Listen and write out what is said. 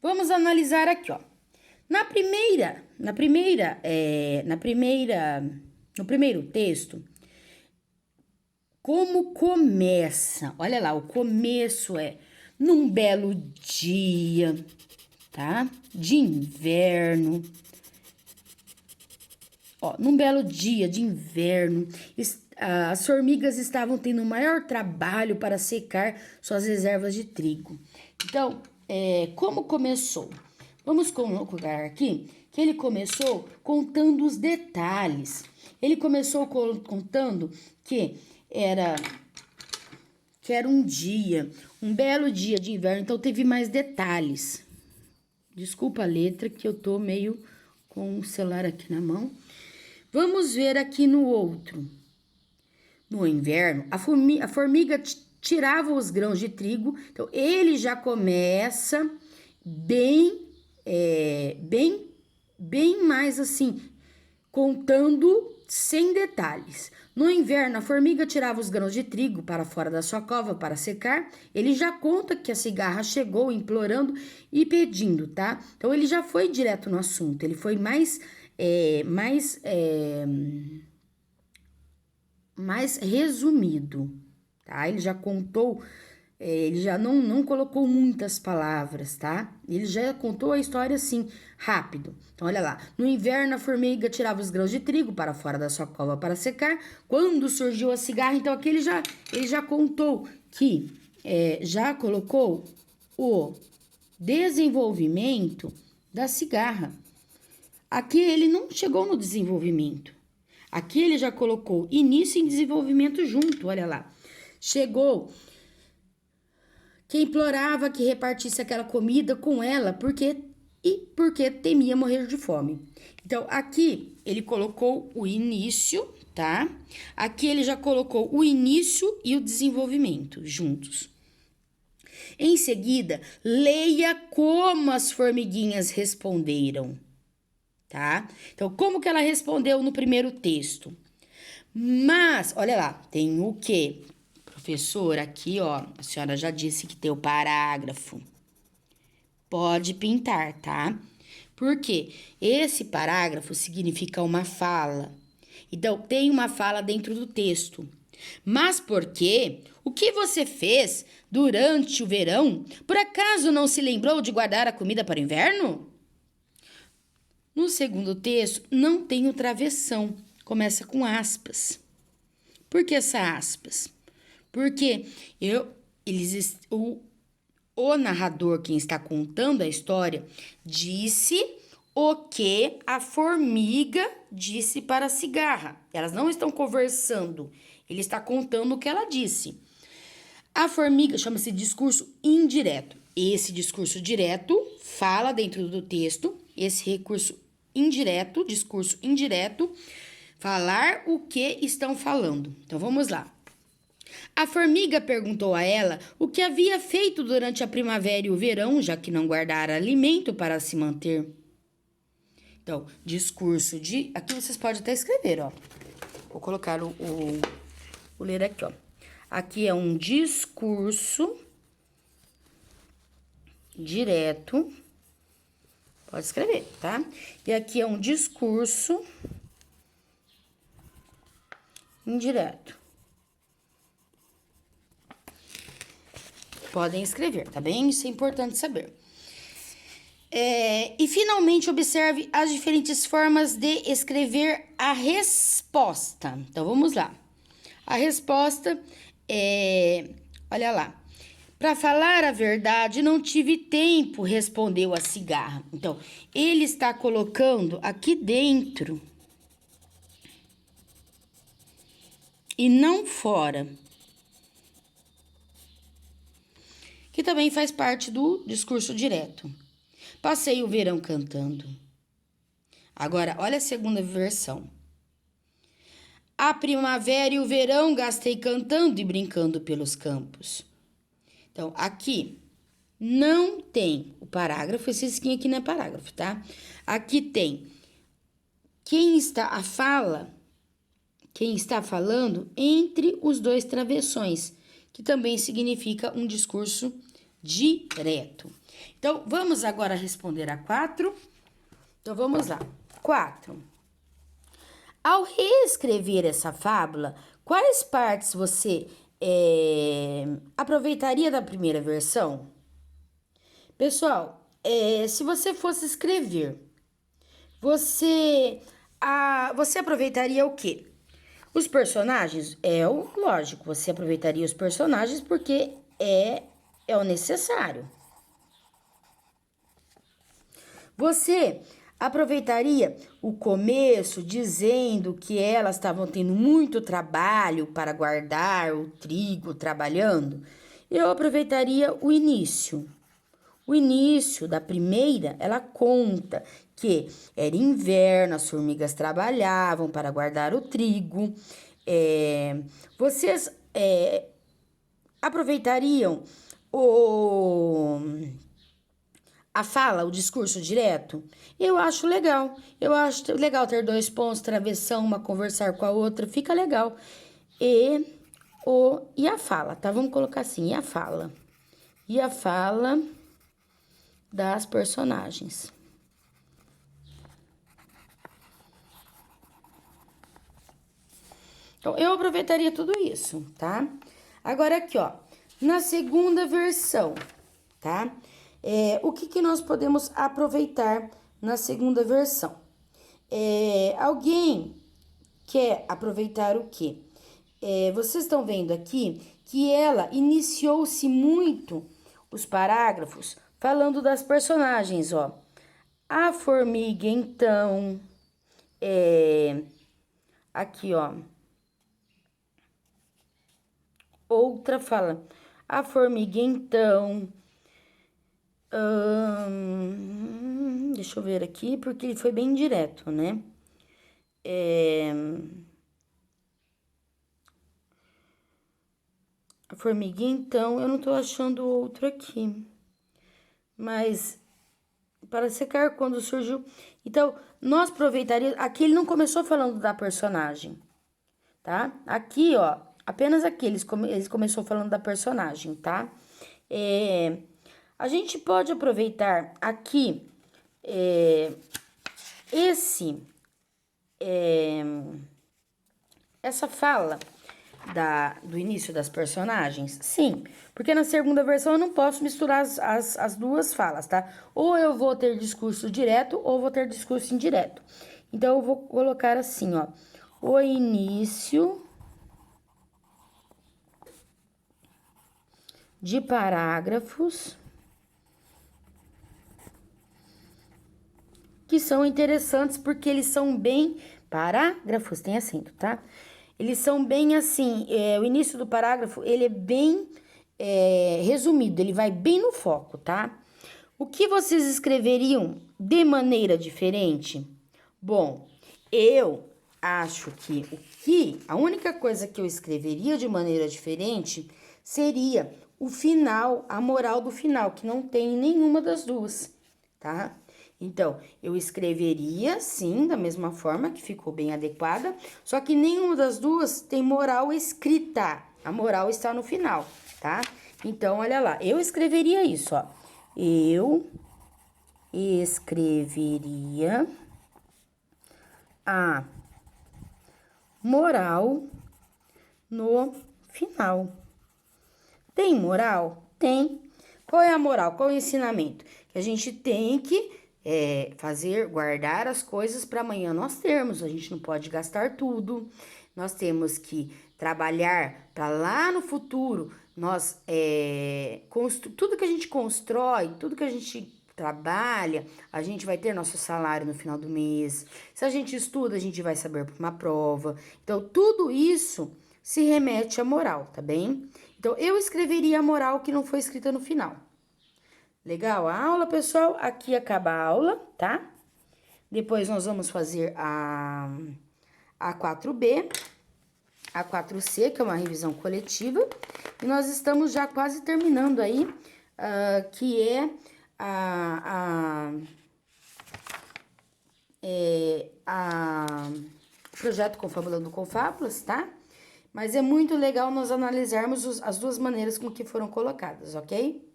Vamos analisar aqui, ó. No primeiro texto, como começa? Olha lá, o começo é num belo dia, tá? De inverno. Ó, num belo dia de inverno, as formigas estavam tendo o maior trabalho para secar suas reservas de trigo. Então, como começou? Vamos colocar aqui que ele começou contando os detalhes. Ele começou contando que era um belo dia de inverno, então teve mais detalhes. Desculpa a letra que eu tô meio com o celular aqui na mão. Vamos ver aqui no outro. No inverno, a formiga tirava os grãos de trigo, então ele já começa bem mais assim, contando sem detalhes. No inverno, a formiga tirava os grãos de trigo para fora da sua cova para secar. Ele já conta que a cigarra chegou implorando e pedindo, tá? Então ele já foi direto no assunto, ele foi mais resumido, tá? Ele já contou, ele já não colocou muitas palavras, tá? Ele já contou a história assim, rápido. Então, olha lá. No inverno, a formiga tirava os grãos de trigo para fora da sua cova para secar. Quando surgiu a cigarra, então aqui ele já contou que já colocou o desenvolvimento da cigarra. Aqui ele não chegou no desenvolvimento. Aqui ele já colocou início e desenvolvimento junto, olha lá. Chegou que implorava que repartisse aquela comida com ela porque temia morrer de fome. Então, aqui ele colocou o início, tá? Aqui ele já colocou o início e o desenvolvimento juntos. Em seguida, leia como as formiguinhas responderam. Tá? Então, como que ela respondeu no primeiro texto? Mas, olha lá, tem o quê? Professor, aqui, ó, a senhora já disse que tem o parágrafo. Pode pintar, tá? Porque esse parágrafo significa uma fala. Então, tem uma fala dentro do texto. Mas por quê? O que você fez durante o verão? Por acaso não se lembrou de guardar a comida para o inverno? No segundo texto, não tem o travessão, começa com aspas. Por que essa aspas? Porque o narrador, quem está contando a história, disse o que a formiga disse para a cigarra. Elas não estão conversando, ele está contando o que ela disse. A formiga chama-se discurso indireto. Esse discurso direto fala dentro do texto, esse discurso indireto, falar o que estão falando. Então, vamos lá. A formiga perguntou a ela o que havia feito durante a primavera e o verão, já que não guardara alimento para se manter. Então, discurso de... Aqui vocês podem até escrever, ó. Vou colocar o ler aqui, ó. Aqui é um discurso direto. Pode escrever, tá? E aqui é um discurso indireto. Podem escrever, tá bem? Isso é importante saber. E finalmente observe as diferentes formas de escrever a resposta. Então vamos lá. A resposta é, olha lá. Para falar a verdade, não tive tempo, respondeu a cigarra. Então, ele está colocando aqui dentro e não fora, que também faz parte do discurso direto. Passei o verão cantando. Agora, olha a segunda versão. A primavera e o verão gastei cantando e brincando pelos campos. Então, aqui não tem o parágrafo, esse risquinho aqui não é parágrafo, tá? Aqui tem quem está falando entre os dois travessões, que também significa um discurso direto. Então, vamos agora responder a 4. Então, vamos lá. 4. Ao reescrever essa fábula, quais partes você aproveitaria da primeira versão? Pessoal, se você fosse escrever, você aproveitaria o quê? Os personagens? Lógico, você aproveitaria os personagens porque é o necessário. Você aproveitaria o começo dizendo que elas estavam tendo muito trabalho para guardar o trigo trabalhando? Eu aproveitaria o início. O início da primeira, ela conta que era inverno, as formigas trabalhavam para guardar o trigo. Vocês aproveitariam a fala, o discurso direto? Eu acho legal. Eu acho legal ter 2 pontos, travessão, uma conversar com a outra, fica legal. E a fala, tá? Vamos colocar assim, e a fala. E a fala das personagens. Então, eu aproveitaria tudo isso, tá? Agora aqui, ó, na segunda versão, tá? O que nós podemos aproveitar na segunda versão? Alguém quer aproveitar o quê? Vocês estão vendo aqui que ela iniciou-se muito os parágrafos falando das personagens, ó. A formiga, então, aqui, ó. Outra fala, a formiga, então, deixa eu ver aqui, porque ele foi bem direto, né? A formiguinha, então, eu não tô achando outro aqui. Mas, para secar quando surgiu... Então, nós aproveitaríamos... Aqui ele não começou falando da personagem, tá? Aqui, ó, apenas aqui eles começou falando da personagem, tá? A gente pode aproveitar aqui essa fala do início das personagens? Sim, porque na segunda versão eu não posso misturar as duas falas, tá? Ou eu vou ter discurso direto ou vou ter discurso indireto. Então, eu vou colocar assim, ó. O início de parágrafos que são interessantes porque eles são bem... Parágrafos, tem acento, tá? Eles são bem assim, o início do parágrafo, ele é bem resumido, ele vai bem no foco, tá? O que vocês escreveriam de maneira diferente? Bom, eu acho que a única coisa que eu escreveria de maneira diferente seria o final, a moral do final, que não tem nenhuma das duas, tá? Então, eu escreveria, sim, da mesma forma, que ficou bem adequada, só que nenhuma das duas tem moral escrita. A moral está no final, tá? Então, olha lá, eu escreveria isso, ó. Eu escreveria a moral no final. Tem moral? Tem. Qual é a moral? Qual é o ensinamento? Que a gente tem que guardar as coisas para amanhã nós termos. A gente não pode gastar tudo. Nós temos que trabalhar para lá no futuro. Tudo que a gente constrói, tudo que a gente trabalha, a gente vai ter nosso salário no final do mês. Se a gente estuda, a gente vai saber para uma prova. Então, tudo isso se remete à moral, tá bem? Então, eu escreveria a moral que não foi escrita no final. Legal a aula, pessoal? Aqui acaba a aula, tá? Depois nós vamos fazer a 4B, a 4C, que é uma revisão coletiva. E nós estamos já quase terminando aí, que é projeto Confabulando Confábulas, tá? Mas é muito legal nós analisarmos as duas maneiras com que foram colocadas, ok?